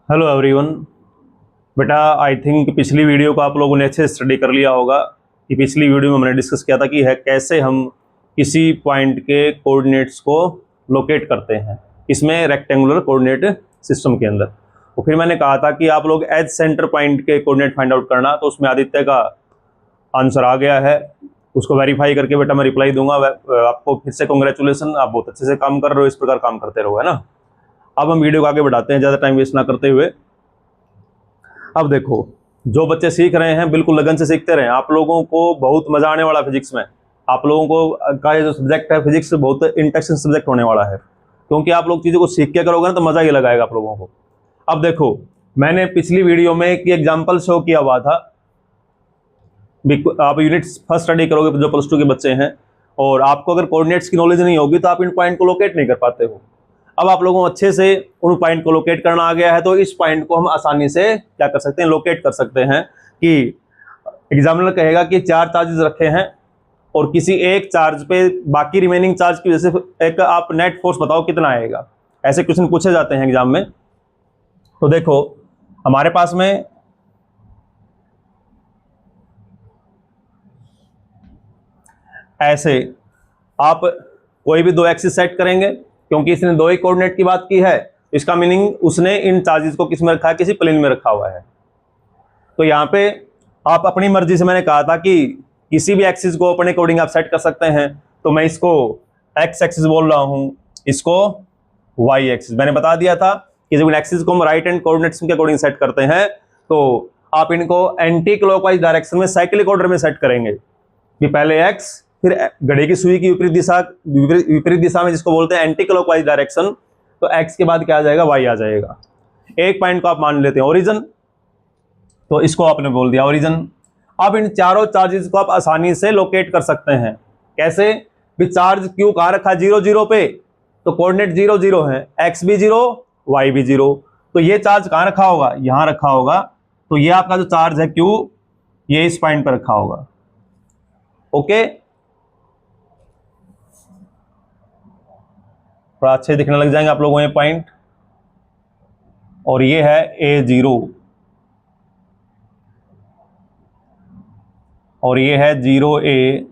Hello everyone. बेटा I think पिछली video को आप लोगों ने अच्छे से स्टडी कर लिया होगा कि पिछली वीडियो में मैंने डिस्कस किया था कि है कैसे हम किसी पॉइंट के कोऑर्डिनेट्स को लोकेट करते हैं इसमें रेक्टेंगुलर कोऑर्डिनेट सिस्टम के अंदर। तो फिर मैंने कहा था कि आप लोग एज सेंटर पॉइंट के कोऑर्डिनेट फाइंड आउट करना, तो उसमें आदित्य का आंसर आ गया है। उसको वेरीफाई करके बेटा मैं रिप्लाई दूंगा। आपको फिर से कॉन्ग्रेचुलेसन, आप बहुत अच्छे से काम कर रहे हो, इस प्रकार काम करते रहो, है ना। अब हम वीडियो को आगे बढ़ाते हैं ज़्यादा टाइम वेस्ट ना करते हुए। अब देखो, जो बच्चे सीख रहे हैं बिल्कुल लगन से सीखते रहें। आप लोगों को बहुत मजा आने वाला फिजिक्स में। आप लोगों को का ये जो सब्जेक्ट है फिजिक्स बहुत इंटरेस्टिंग सब्जेक्ट होने वाला है, क्योंकि आप लोग चीज़ों को सीख के करोगे ना तो मजा ही लगाएगा आप लोगों को। अब देखो, मैंने पिछली वीडियो में एक एग्जाम्पल शो किया हुआ था। आप यूनिट फर्स्ट स्टडी करोगे जो +2 के बच्चे हैं, और आपको अगर कोऑर्डिनेट्स की नॉलेज नहीं होगी तो आप इन पॉइंट को लोकेट नहीं कर पाते हो। अब आप लोगों को अच्छे से उन पॉइंट को लोकेट करना आ गया है, तो इस पॉइंट को हम आसानी से क्या कर सकते हैं, लोकेट कर सकते हैं। कि एग्जामिनर कहेगा कि 4 चार्जेस रखे हैं और किसी एक चार्ज पे बाकी रिमेनिंग चार्ज की वजह से एक आप नेट फोर्स बताओ कितना आएगा। ऐसे क्वेश्चन पूछे जाते हैं एग्जाम में। तो देखो, हमारे पास में ऐसे आप कोई भी 2 एक्सिस सेट करेंगे, क्योंकि इसने 2 ही कोऑर्डिनेट की बात की है। इसका मीनिंग उसने इन चार्जेस को किस में रखा है, किसी प्लेन में रखा हुआ है। तो यहाँ पे आप अपनी मर्जी से, मैंने कहा था कि किसी भी एक्सिस को अपने अकॉर्डिंग आप सेट कर सकते हैं। तो मैं इसको एक्स एक्सिस बोल रहा हूँ, इसको वाई एक्सिस। मैंने बता दिया था कि जब इन एक्सिस को हम राइट हैंड कोऑर्डिनेट्स के अकॉर्डिंग सेट करते हैं तो आप इनको एंटी क्लॉकवाइज डायरेक्शन में साइक्लिक ऑर्डर में सेट करेंगे कि पहले एक्स, फिर घड़ी की सुई की विपरीत दिशा में, जिसको बोलते हैं एंटी क्लॉकवाइज डायरेक्शन। तो एक्स के बाद क्या आ जाएगा, वाई आ जाएगा। एक पॉइंट को आप मान लेते हैं ओरिजिन, तो इसको आपने बोल दिया ओरिजिन। अब इन चारों चार्जेस को आप आसानी से लोकेट कर सकते हैं। कैसे भी, चार्ज क्यू कहाँ रखा, 0 0 पे, तो कोऑर्डिनेट 0 0 है, एक्स भी 0 वाई भी 0। तो ये चार्ज कहाँ रखा होगा, यहां रखा होगा। तो ये आपका जो चार्ज है क्यू, ये इस पॉइंट पर रखा होगा। ओके, थोड़ा अच्छे दिखने लग जाएंगे आप लोगों ये पॉइंट। और ये है A0 और ये है 0A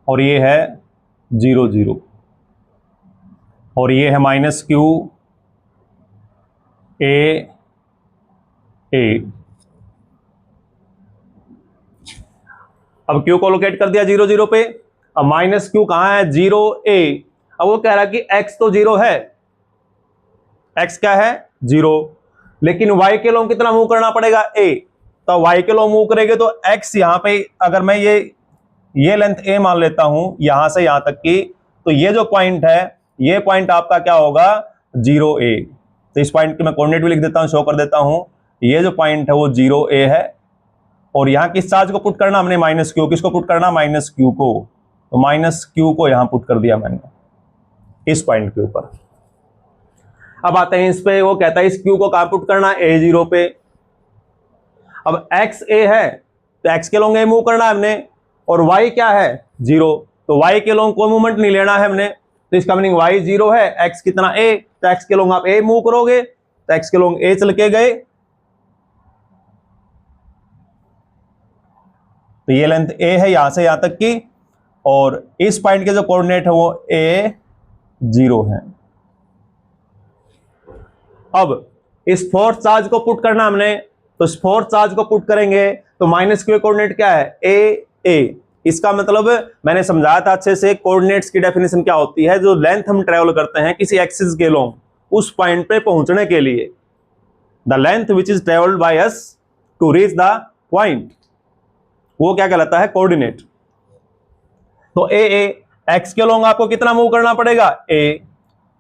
और ये है 0 0 और ये है -Q A। अब Q को लोकेट कर दिया 0 0 पे। अब -Q कहां है, 0A। अब वो कह रहा है कि x तो 0 है, x क्या है 0, लेकिन y के लोग कितना मूव करना पड़ेगा, a। तो y के लोग मूव करेंगे तो x यहां पे, अगर मैं ये लेंथ a मान लेता हूं यहां से यहां तक की, तो ये जो पॉइंट है, ये पॉइंट आपका क्या होगा, 0A। तो इस पॉइंट के मैं कोऑर्डिनेट भी लिख देता हूं, शो कर देता हूं। ये जो पॉइंट है वो 0A है, और यहां किस चार्ज को पुट करना हमने, -Q। किसको पुट करना, -Q को। तो -Q को यहां पुट कर दिया मैंने इस पॉइंट के ऊपर। अब आते हैं इस पे, वो कहता है इस Q को कहां पुट करना, A0 पे। अब x A है तो x के लोग A मूव करना है हमने, और y क्या है 0, तो y के लोग कोई मूवमेंट नहीं लेना है हमने। तो इसका मीनिंग y 0 है, x कितना A, तो x के लोग आप A मूव करोगे, तो x के लोग A चल के गए। तो ये लेंथ A है यहां से यहां तक की, और इस पॉइंट के जो कोऑर्डिनेट है वो A0 है। अब इस फोर्थ चार्ज को पुट करना हमने, तो इस फोर्थ चार्ज को पुट करेंगे तो -Q कोऑर्डिनेट क्या है, A। इसका मतलब मैंने समझाया था अच्छे से, कोऑर्डिनेट्स की डेफिनेशन क्या होती है, जो लेंथ हम ट्रेवल करते हैं किसी एक्सिस के लोग उस पॉइंट पे पहुंचने के लिए, the length which is travelled by us to reach the point, वो क्या कहलाता है, कोऑर्डिनेट। तो A x के लोग आपको कितना मूव करना पड़ेगा, A।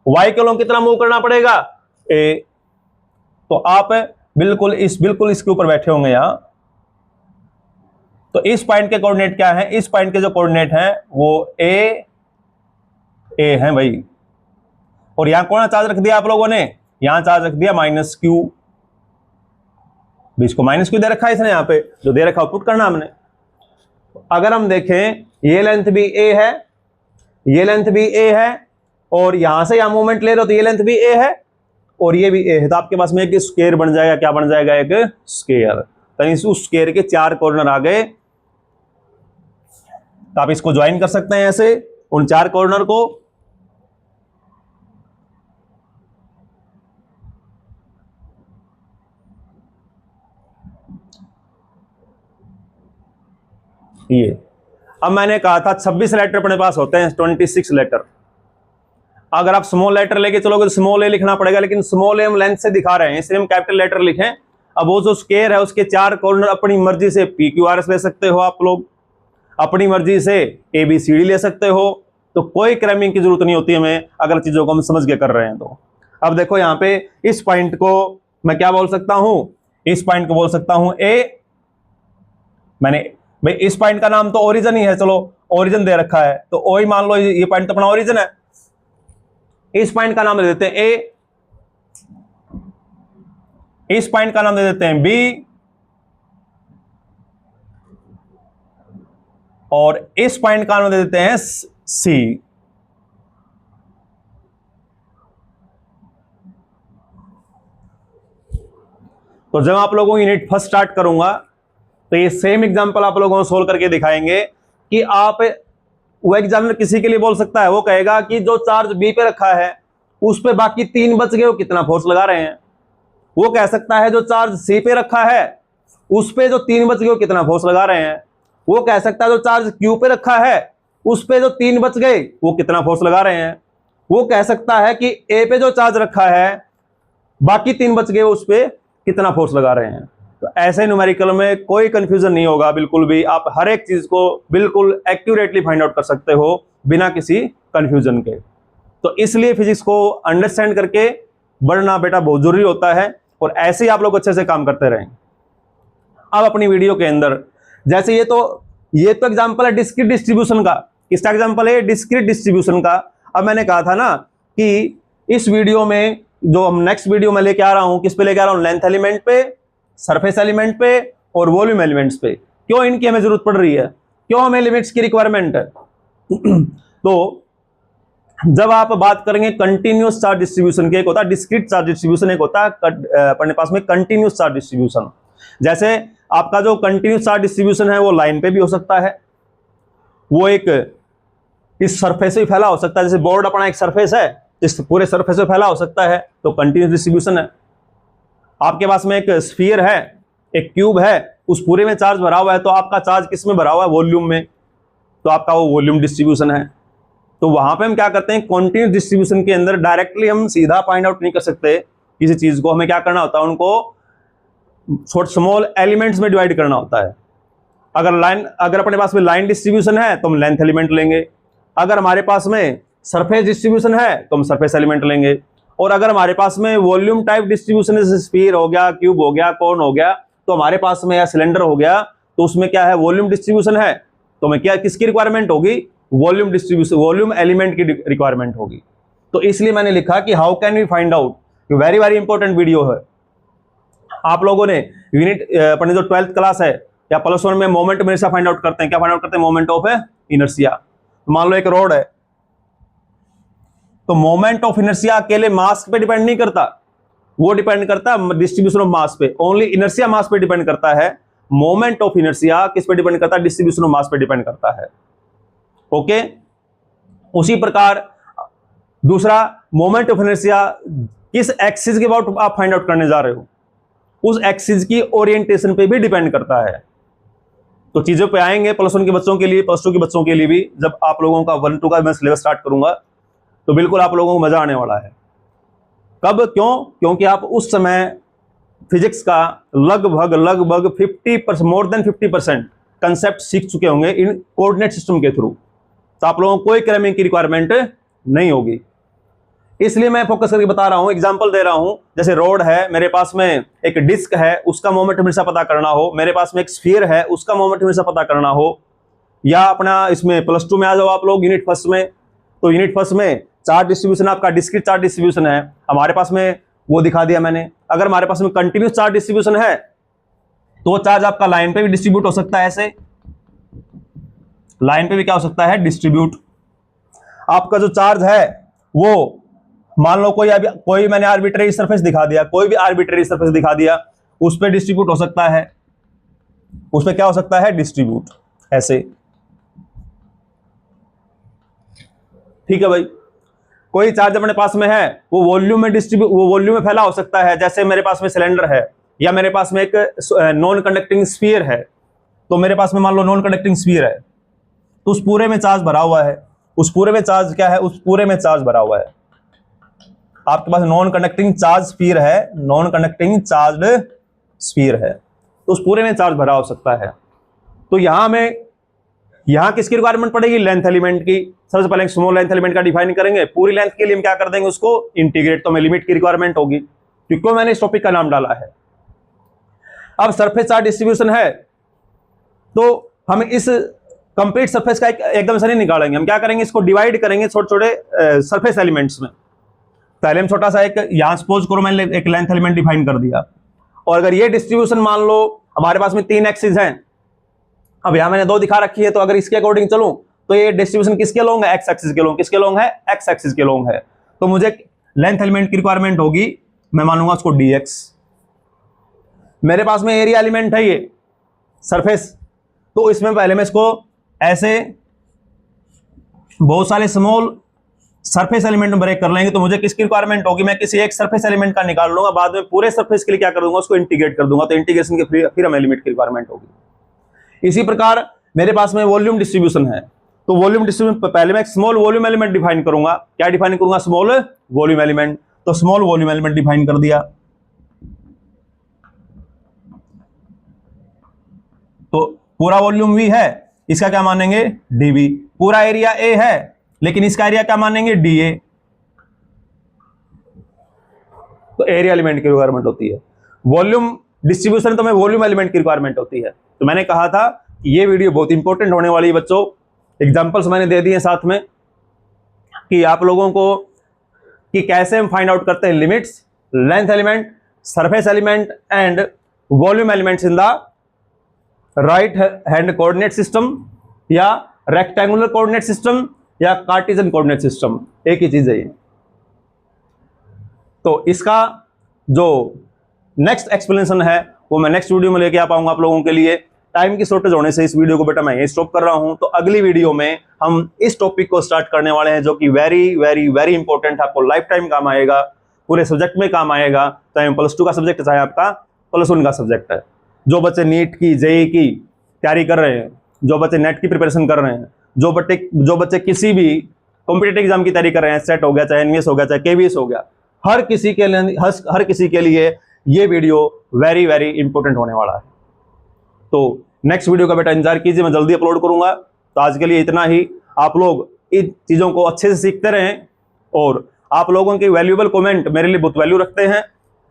y के लोग कितना मूव करना पड़ेगा, A। तो आप बिल्कुल इसके ऊपर बैठे होंगे यहां। तो इस पॉइंट के कोऑर्डिनेट क्या है, इस पॉइंट के जो कोऑर्डिनेट हैं वो A है भाई। और यहां कौन सा चार्ज रख दिया आप लोगों ने, यहां चार्ज रख दिया -Q। इसको -Q दे रखा है इसने, यहां पे जो दे रखा पुट करना हमने। अगर हम देखें, ये लेंथ भी A है, ये लेंथ भी A है, और यहां से यहां मूवमेंट ले रहे हो तो ये लेंथ भी ए है और ये भी ए है, तो आपके पास में एक स्क्वायर बन जाएगा। क्या बन जाएगा? एक स्क्वायर। तो उस स्क्वायर के 4 कॉर्नर आ गए, तो आप इसको ज्वाइन कर सकते हैं ऐसे, उन 4 कॉर्नर को। ये अब मैंने कहा था 26 लेटर अपने पास होते हैं, 26 लेटर। अगर आप स्मॉल लेटर लेके चलोगे तो स्मॉल ए लिखना पड़ेगा, लेकिन स्मॉल ए हम लेंथ से दिखा रहे हैं इसलिए हम कैपिटल लेटर लिखें। अब वो जो स्क्वायर है उसके 4 कॉर्नर अपनी मर्जी से पी क्यू आर एस ले सकते हो, आप लोग अपनी मर्जी से ए बी सी डी ले सकते हो, तो कोई क्रैमिंग की जरूरत नहीं होती हमें, अगर चीजों को हम समझ के कर रहे हैं तो। अब देखो यहाँ पे इस पॉइंट को मैं क्या बोल सकता हूं, इस पॉइंट को बोल सकता हूं ए। मैंने भाई इस पॉइंट का नाम तो ओरिजिन ही है, चलो ओरिजिन दे रखा है तो ओ ही मान लो, ये पॉइंट तो अपना ओरिजिन है। इस पॉइंट का नाम दे देते हैं ए, इस पॉइंट का नाम दे देते हैं बी, और इस पॉइंट का नाम दे देते हैं सी। तो जब आप लोगों की यूनिट फर्स्ट स्टार्ट करूंगा तो ये सेम एग्जांपल आप लोगों को सोल्व करके दिखाएंगे कि आप, वो एग्जामिनर किसी के लिए बोल सकता है, वो कहेगा कि जो चार्ज बी पे रखा है उस पे बाकी 3 बच गए, वो कितना फोर्स लगा रहे हैं। वो कह सकता है जो चार्ज सी पे रखा है उस पे जो 3 बच गए वो कितना फोर्स लगा रहे हैं। वो कह सकता है जो चार्ज क्यू पे रखा है उस पे जो 3 बच गए वो कितना फोर्स लगा रहे हैं। वो कह सकता है कि ए पे जो चार्ज रखा है बाकी 3 बच गए उस पे कितना फोर्स लगा रहे हैं। तो ऐसे न्यूमेरिकल में कोई कंफ्यूजन नहीं होगा बिल्कुल भी, आप हर एक चीज को बिल्कुल एक्यूरेटली फाइंड आउट कर सकते हो बिना किसी कंफ्यूजन के। तो इसलिए फिजिक्स को अंडरस्टैंड करके बढ़ना बेटा बहुत जरूरी होता है, और ऐसे ही आप लोग अच्छे से काम करते रहें। अब अपनी वीडियो के अंदर, जैसे ये तो एग्जांपल है डिस्क्रीट डिस्ट्रीब्यूशन का। किसका एग्जांपल है? डिस्क्रीट डिस्ट्रीब्यूशन का। अब मैंने कहा था ना कि इस वीडियो में जो हम नेक्स्ट वीडियो में लेके आ रहा हूं, किस पे लेके आ रहा हूं? लेंथ एलिमेंट पे, सरफेस एलिमेंट पे और वॉल्यूम एलिमेंट्स पे। क्यों इनकी हमें जरूरत पड़ रही है, क्यों हमें लिमिट्स की रिक्वायरमेंट है? तो जब आप बात करेंगे कंटिन्यूअस चार्ज डिस्ट्रीब्यूशन की, एक होता है डिस्क्रीट चार्ज डिस्ट्रीब्यूशन, एक होता है अपने पास में कंटिन्यूअस चार्ज डिस्ट्रीब्यूशन। जैसे आपका जो कंटिन्यूअस चार्ज डिस्ट्रीब्यूशन है वो लाइन पे भी हो सकता है, वो एक इस सरफेस पे फैला हो सकता है। जैसे बोर्ड अपना एक सरफेस है, इस पूरे सरफेस पे फैला हो सकता है, तो कंटिन्यूअस डिस्ट्रीब्यूशन है। आपके पास में एक स्फीयर है, एक क्यूब है, उस पूरे में चार्ज भरा हुआ है, तो आपका चार्ज किस में भरा हुआ है? वॉल्यूम में, तो आपका वो वॉल्यूम डिस्ट्रीब्यूशन है। तो वहां पे हम क्या करते हैं, कॉन्टिन्यूअस डिस्ट्रीब्यूशन के अंदर डायरेक्टली हम सीधा फाइंड आउट नहीं कर सकते किसी चीज को, हमें क्या करना होता है, उनको छोटे स्मॉल एलिमेंट्स में डिवाइड करना होता है। अगर अपने पास में लाइन डिस्ट्रीब्यूशन है तो हम लेंथ एलिमेंट लेंगे, अगर हमारे पास में सरफेस डिस्ट्रीब्यूशन है तो हम सरफेस एलिमेंट लेंगे, और अगर हमारे पास में वॉल्यूम टाइप डिस्ट्रीब्यूशन जैसे स्फीयर हो गया, क्यूब हो गया, कोन हो गया, तो हमारे पास में या सिलेंडर हो गया, तो उसमें क्या है? वॉल्यूम डिस्ट्रीब्यूशन है, तो हमें क्या किसकी रिक्वायरमेंट होगी? वॉल्यूम डिस्ट्रीब्यूशन, वॉल्यूम एलिमेंट की रिक्वायरमेंट होगी। तो इसलिए मैंने लिखा कि how can we find out, very very important video है। आप लोगों ने यूनिट अपने जो 12th क्लास है या +1 में मोमेंट में फाइंड आउट करते हैं, क्या फाइंड आउट करते हैं? Moment of inertia. मान लो एक रोड है, तो मोमेंट ऑफ इनर्शिया अकेले मास पे डिपेंड नहीं करता, वो डिपेंड करता है डिस्ट्रीब्यूशन ऑफ मास पे। ओनली इनर्शिया मास पे डिपेंड करता है, मोमेंट ऑफ इनर्शिया किस पे डिपेंड करता है? डिस्ट्रीब्यूशन ऑफ मास पे डिपेंड करता है। ओके, उसी प्रकार दूसरा, मोमेंट ऑफ इनर्शिया किस एक्सिस के अबाउट आप फाइंड आउट करने जा रहे हो, उस एक्सिस की ओरिएंटेशन पे भी डिपेंड करता है। तो चीजों पे आएंगे +1 के बच्चों के लिए, +2 के बच्चों के लिए भी। जब आप लोगों का 1-2 का मैं सिलेबस स्टार्ट करूंगा तो बिल्कुल आप लोगों को मजा आने वाला है। कब? क्यों? क्योंकि आप उस समय फिजिक्स का लगभग 50%, मोर देन 50% कंसेप्ट सीख चुके होंगे इन कोऑर्डिनेट सिस्टम के थ्रू, तो आप लोगों को कोई क्रैमिंग की रिक्वायरमेंट नहीं होगी। इसलिए मैं फोकस करके बता रहा हूं, एग्जांपल दे रहा हूं। जैसे रोड है, मेरे पास में एक डिस्क है, उसका मोमेंट हमेशा पता करना हो, मेरे पास में एक स्फीयर है, उसका मोमेंट हमेशा पता करना हो, या अपना इसमें +2 में आ जाओ आप लोग यूनिट फर्स्ट में, तो यूनिट फर्स्ट में चार्ज डिस्ट्रीब्यूशन आपका डिस्क्रीट चार्ज डिस्ट्रीब्यूशन है, हमारे पास में वो दिखा दिया मैंने। अगर हमारे पास में कंटिन्यूस चार्ज डिस्ट्रीब्यूशन है तो चार्ज आपका लाइन पे भी डिस्ट्रीब्यूट हो सकता है, ऐसे लाइन पे भी क्या हो सकता है? डिस्ट्रीब्यूट। आपका जो चार्ज है वो मान लो कोई मैंने आर्बिट्रेरी सरफेस दिखा दिया, कोई भी आर्बिट्रेरी सरफेस दिखा दिया, उस पर डिस्ट्रीब्यूट हो सकता है, उस पर क्या हो सकता है, डिस्ट्रीब्यूट, ऐसे। ठीक है भाई। कोई चार्ज अपने पास में है, वो वॉल्यूम में फैला हो सकता है, जैसे मेरे पास में सिलेंडर है, या मेरे पास में एक नॉन कंडक्टिंग स्फीयर है। तो मेरे पास में मान लो नॉन कंडक्टिंग स्फीयर है, तो उस पूरे में चार्ज भरा हुआ है, उस पूरे में चार्ज क्या है, उस पूरे में चार्ज भरा हुआ है। आपके पास नॉन कंडक्टिंग चार्ज स्फीयर है, नॉन कंडक्टिंग चार्ज स्फीयर है, तो उस पूरे में चार्ज भरा हो सकता है। तो यहां किसकी रिक्वायरमेंट पड़ेगी, लेंथ एलिमेंट की। सबसे पहले स्मॉल लेंथ एलिमेंट का डिफाइन करेंगे, पूरी लेंथ के लिए हम क्या कर देंगे, उसको इंटीग्रेट, तो हमें लिमिट की रिक्वायरमेंट होगी, क्योंकि मैंने इस टॉपिक का नाम डाला है। अब सरफेस चार्ज डिस्ट्रीब्यूशन है, तो हम इस कंप्लीट सरफेस का एकदम से नहीं निकालेंगे, हम क्या करेंगे, इसको डिवाइड करेंगे छोटे छोटे सरफेस एलिमेंट्स में। पहले हम छोटा सा एक, यहां सपोज करो मैंने एक लेंथ एलिमेंट डिफाइन कर दिया, और अगर ये डिस्ट्रीब्यूशन मान लो हमारे पास में 3 एक्सिस हैं, अब यहां मैंने 2 दिखा रखी है, तो अगर इसके अकॉर्डिंग चलूं तो ये डिस्ट्रीब्यूशन किसके लोंग है, एक्स एक्सिस के लोंग, किसके लोंग है, एक्स एक्सिस के लोंग है। तो मुझे लेंथ एलिमेंट की रिक्वायरमेंट होगी, मैं मानूंगा उसको dx। मेरे पास में एरिया एलिमेंट है ये सरफेस, तो इसमें पहले मैं इसको ऐसे बहुत सारे स्मॉल सरफेस एलिमेंट में ब्रेक कर लेंगे, तो मुझे किसकी रिक्वायरमेंट होगी, मैं किसी एक सरफेस एलिमेंट का निकाल लूंगा, बाद में पूरे सरफेस के लिए क्या कर दूंगा, उसको इंटीग्रेट कर दूंगा, तो इंटीग्रेशन के फिर हमें लिमिट की रिक्वायरमेंट होगी। इसी प्रकार मेरे पास में वॉल्यूम डिस्ट्रीब्यूशन है, तो वॉल्यूम डिस्ट्रीब्यूशन पहले मैं एक स्मॉल वॉल्यूम एलिमेंट डिफाइन करूंगा, क्या डिफाइन करूंगा, स्मॉल वॉल्यूम एलिमेंट। तो स्मॉल वॉल्यूम एलिमेंट डिफाइन कर दिया, तो पूरा वॉल्यूम V है, इसका क्या मानेंगे, dV। पूरा एरिया A है, लेकिन इसका एरिया क्या मानेंगे, dA। तो एरिया एलिमेंट की रिक्वायरमेंट होती है। वॉल्यूम डिस्ट्रीब्यूशन तो में वॉल्यूम एलिमेंट की रिक्वायरमेंट होती है। तो मैंने कहा था कि ये वीडियो बहुत इंपॉर्टेंट होने वाली है बच्चों। एग्जांपल्स मैंने दे दिए साथ में, कि आप लोगों को कि कैसे हम फाइंड आउट करते हैं limits, length element, surface element and volume elements in the right hand coordinate system, या रेक्टेंगुलर कोऑर्डिनेट सिस्टम, या कार्टेशियन कोऑर्डिनेट सिस्टम, एक ही चीज है ये। तो इसका जो नेक्स्ट एक्सप्लेनेशन है वो मैं नेक्स्ट वीडियो में लेके आ पाऊंगा आप लोगों के लिए। टाइम की शॉर्टेज होने से इस वीडियो को बेटा मैं यही स्टॉप कर रहा हूं। तो अगली वीडियो में हम इस टॉपिक को स्टार्ट करने वाले हैं, जो कि वेरी वेरी वेरी इंपॉर्टेंट, आपको लाइफ टाइम काम आएगा, पूरे सब्जेक्ट में काम आएगा, चाहे +2 का सब्जेक्ट चाहे आपका +1 का सब्जेक्ट है। जो बच्चे नीट की, जेईई की तैयारी कर रहे हैं, जो बच्चे नेट की प्रिपरेशन कर रहे हैं, जो बच्चे किसी भी कॉम्पिटिटिव एग्जाम की तैयारी कर रहे हैं, सेट हो गया, चाहे एनवीएस हो गया, चाहे केवीएस हो गया, हर किसी के लिए ये वीडियो वेरी वेरी इंपॉर्टेंट होने वाला है। तो नेक्स्ट वीडियो का बेटा इंतजार कीजिए, मैं जल्दी अपलोड करूंगा। तो आज के लिए इतना ही। आप लोग इन चीज़ों को अच्छे से सीखते रहें, और आप लोगों के वैल्यूएबल कमेंट मेरे लिए बहुत वैल्यू रखते हैं।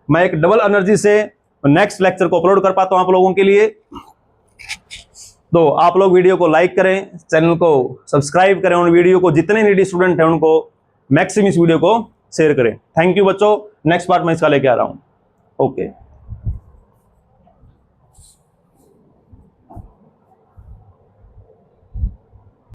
मैं एक डबल एनर्जी से नेक्स्ट लेक्चर को अपलोड कर पाता हूं आप लोगों के लिए। तो आप लोग वीडियो को लाइक करें, चैनल को सब्सक्राइब करें, उन वीडियो को जितने नीडी स्टूडेंट हैं उनको मैक्सिमम इस वीडियो को शेयर करें। थैंक यू बच्चों। नेक्स्ट पार्ट में इसका लेके आ रहा हूं। ओके।